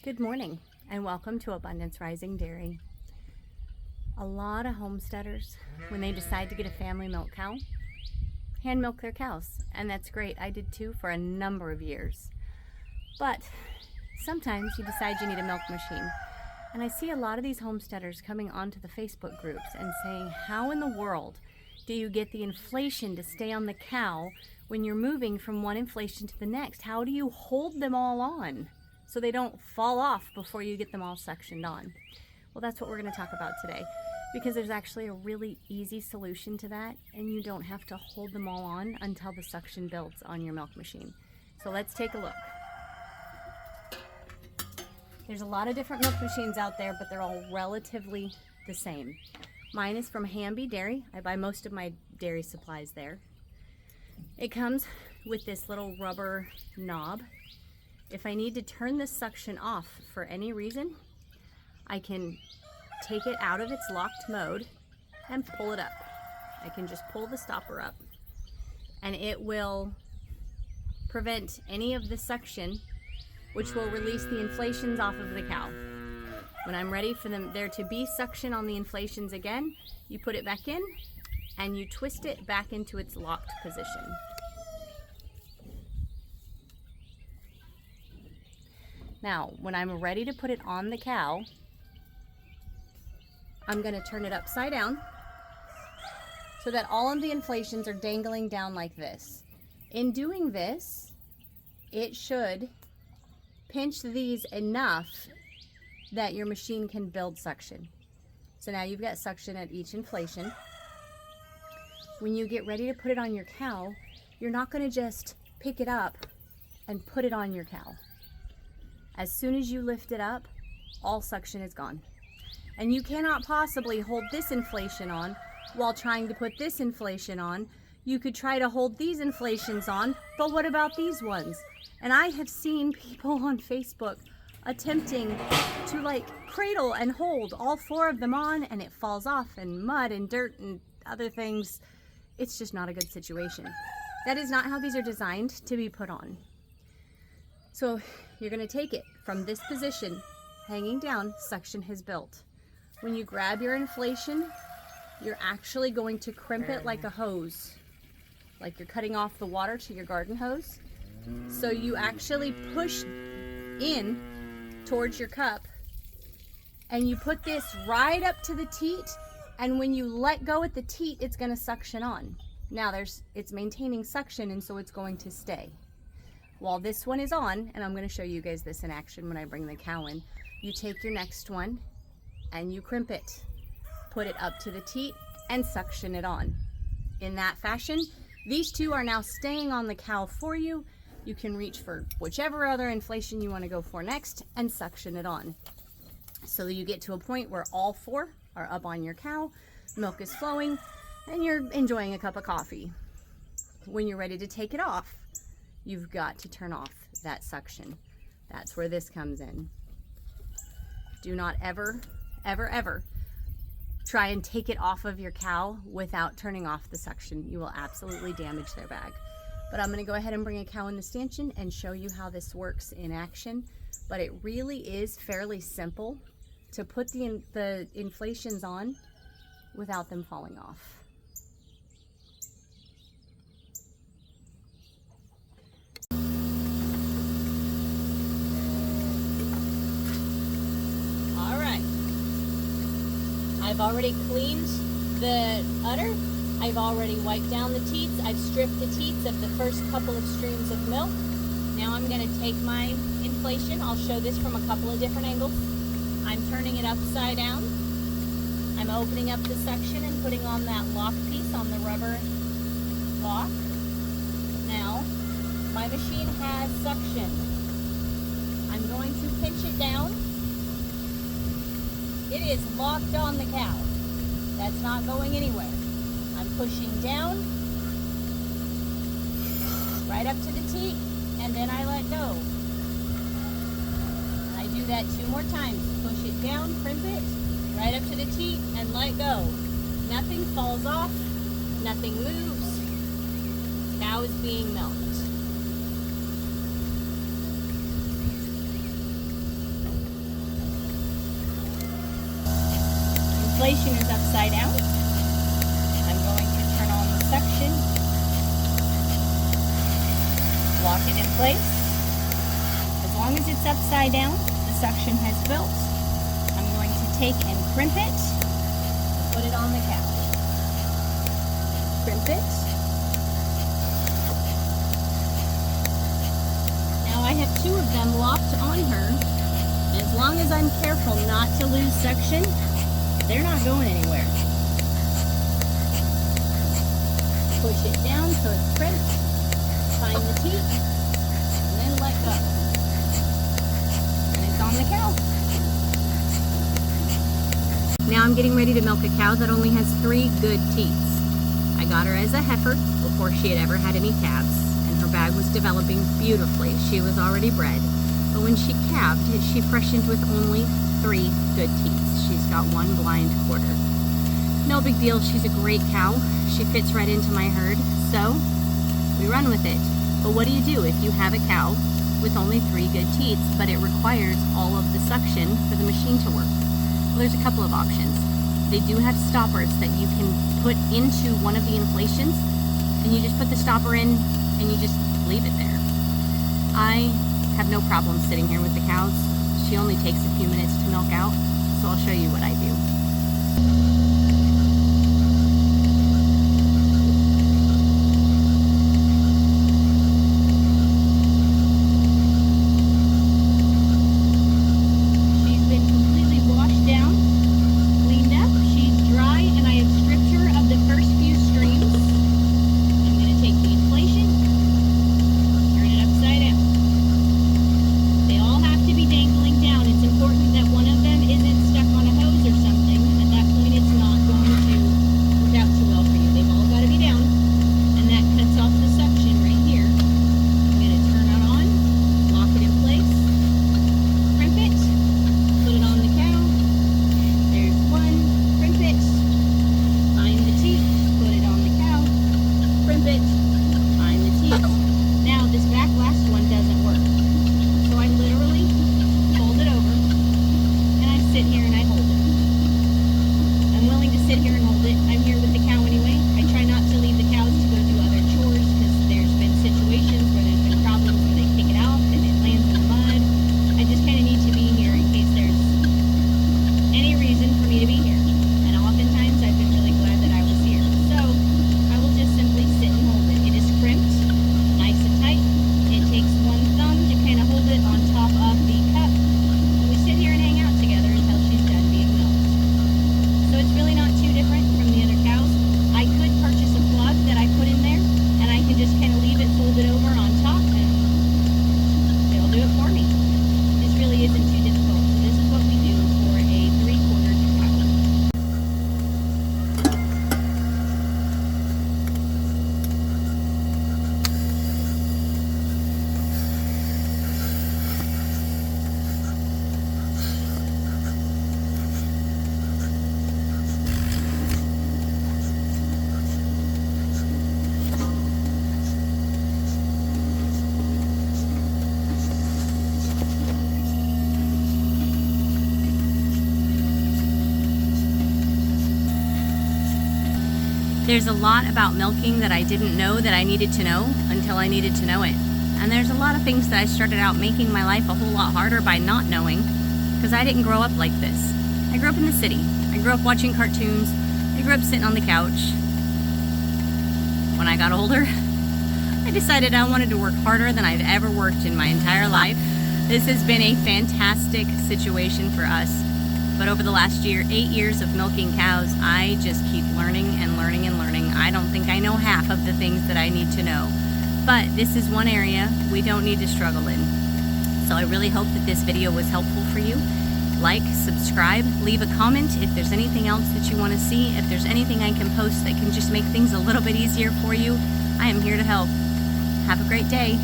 Good morning and welcome to Abundance Rising Dairy. A lot of homesteaders, when they decide to get a family milk cow, hand milk their cows, and that's great. I did too for a number of years. But sometimes you decide you need a milk machine. And I see a lot of these homesteaders coming onto the Facebook groups and saying, how in the world do you get the inflation to stay on the cow when you're moving from one inflation to the next? How do you hold them all on so they don't fall off before you get them all suctioned on? Well, that's what we're going to talk about today, because there's actually a really easy solution to that, and you don't have to hold them all on until the suction builds on your milk machine. So let's take a look. There's a lot of different milk machines out there, but they're all relatively the same. Mine is from Hamby Dairy. I buy most of my dairy supplies there. It comes with this little rubber knob. If I need to turn this suction off for any reason, I can take it out of its locked mode and pull it up. I can just pull the stopper up and it will prevent any of the suction, which will release the inflations off of the cow. When I'm ready for there to be suction on the inflations again, you put it back in and you twist it back into its locked position. Now, when I'm ready to put it on the cow, I'm going to turn it upside down so that all of the inflations are dangling down like this. In doing this, it should pinch these enough that your machine can build suction. So now you've got suction at each inflation. When you get ready to put it on your cow, you're not going to just pick it up and put it on your cow. As soon as you lift it up, all suction is gone. And you cannot possibly hold this inflation on while trying to put this inflation on. You could try to hold these inflations on, but what about these ones? And I have seen people on Facebook attempting to cradle and hold all four of them on, and it falls off in mud and dirt and other things. It's just not a good situation. That is not how these are designed to be put on. So you're going to take it from this position, hanging down, suction has built. When you grab your inflation, you're actually going to crimp it like a hose, like you're cutting off the water to your garden hose. So you actually push in towards your cup and you put this right up to the teat, and when you let go at the teat, it's going to suction on. Now it's maintaining suction, and so it's going to stay. While this one is on, and I'm going to show you guys this in action when I bring the cow in, you take your next one and you crimp it, put it up to the teat, and suction it on. In that fashion, these two are now staying on the cow for you. You can reach for whichever other inflation you want to go for next and suction it on. So you get to a point where all four are up on your cow, milk is flowing, and you're enjoying a cup of coffee. When you're ready to take it off, you've got to turn off that suction. That's where this comes in. Do not ever, ever, ever try and take it off of your cow without turning off the suction. You will absolutely damage their bag. But I'm going to go ahead and bring a cow in the stanchion and show you how this works in action. But it really is fairly simple to put the inflations on without them falling off. I've already cleaned the udder. I've already wiped down the teats. I've stripped the teats of the first couple of streams of milk. Now I'm going to take my inflation. I'll show this from a couple of different angles. I'm turning it upside down. I'm opening up the suction and putting on that lock piece on the rubber lock. Now, my machine has suction. I'm going to pinch it down. It is locked on the cow. That's not going anywhere. I'm pushing down, right up to the teat, and then I let go. I do that 2 more times. Push it down, crimp it, right up to the teat, and let go. Nothing falls off, nothing moves. Cow is being milked. inflation is upside down, I'm going to turn on the suction, lock it in place. As long as it's upside down, the suction has built. I'm going to take and crimp it and put it on the cow. Crimp it. Now I have two of them locked on her. As long as I'm careful not to lose suction, they're not going anywhere. Push it down so it's crimped, find the teat, and then let go. And it's on the cow. Now I'm getting ready to milk a cow that only has 3 good teats. I got her as a heifer before she had ever had any calves, and her bag was developing beautifully. She was already bred. But when she calved, she freshened with only 3 good teats. She's got 1 blind quarter. No big deal, she's a great cow. She fits right into my herd, so we run with it. But what do you do if you have a cow with only 3 good teats, but it requires all of the suction for the machine to work? Well, there's a couple of options. They do have stoppers that you can put into one of the inflations, and you just put the stopper in and you just leave it there. I have no problem sitting here with the cows. She only takes a few minutes to milk out, so I'll show you what I do. She's been completely washed down, cleaned up, she's dry, and I have stripped her of the first few streams. I'm going to take the inflation, turn it upside down. They all have to be dangling down. It's important that one of them isn't stuck on a hose or something. At that point, it's not going to work out too well for you. They've all got to be down, and that cuts off the suction right here. I'm going to turn it on, lock it in place, crimp it, put it on the cow. There's 1, crimp it, find the teat, put it on the cow, crimp it, find the teat. Now this back last one doesn't work. So I literally fold it over, and I sit here and I hold it. I'm willing to sit here and hold it. I'm here with the cow anyway. I try not to leave the cows to go do other chores, because there's been situations where there's been problems where they pick it out and it lands in the mud. I just kind of need to be here in case there's any reason for me to be here. And oftentimes I've been really glad that I was here. So I will just simply sit and hold it. It is crimped, nice and tight. It takes 1 thumb to kind of hold it on top of the cup. And we sit here and hang out together until she's done being milked. So it's really not too different from the other cows. I could purchase a plug that I put in there, and I can just kind of leave it folded over on top, and it'll do it for me. This really isn't too difficult. So this is what we do for a 3/4 cow. There's a lot about milking that I didn't know that I needed to know until I needed to know it. And there's a lot of things that I started out making my life a whole lot harder by not knowing, because I didn't grow up like this. I grew up in the city. I grew up watching cartoons. I grew up sitting on the couch. When I got older, I decided I wanted to work harder than I've ever worked in my entire life. This has been a fantastic situation for us. But over the last 8 years of milking cows, I just keep learning and learning and learning. I don't think I know half of the things that I need to know. But this is one area we don't need to struggle in. So I really hope that this video was helpful for you. Like, subscribe, leave a comment if there's anything else that you want to see. If there's anything I can post that can just make things a little bit easier for you, I am here to help. Have a great day.